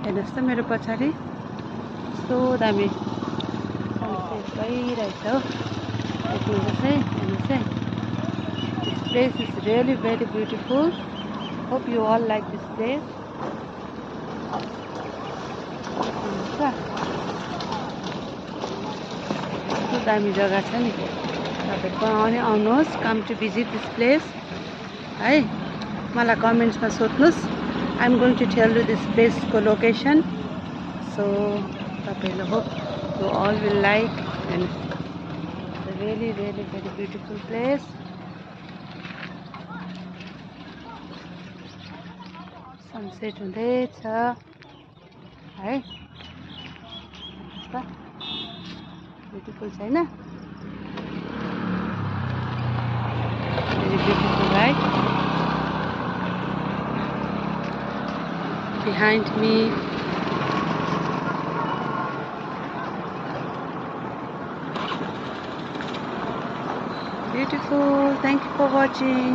हेर्नुहोस् त मेरो पछाडि कस्तो दामी सनसेट भइरहेछ हो। देख्नुहुन्छ है, हेर्नुहोस् है। This place is really very beautiful. Hope you all like this place. कस्तो दामी जग्गा छ नि। तपाईहरु पनि आउनुहोस्, come to visit this place है। मलाई कमेन्ट्समा सोध्नुस्। I am going to tell you this place को लोकेसन। So तपाईहरुले hope you all will like and it's a really very beautiful place. Sunset हुँदैछ है। ब्युटिफुल छैन? Very beautiful, right? Behind me beautiful. Thank you for watching.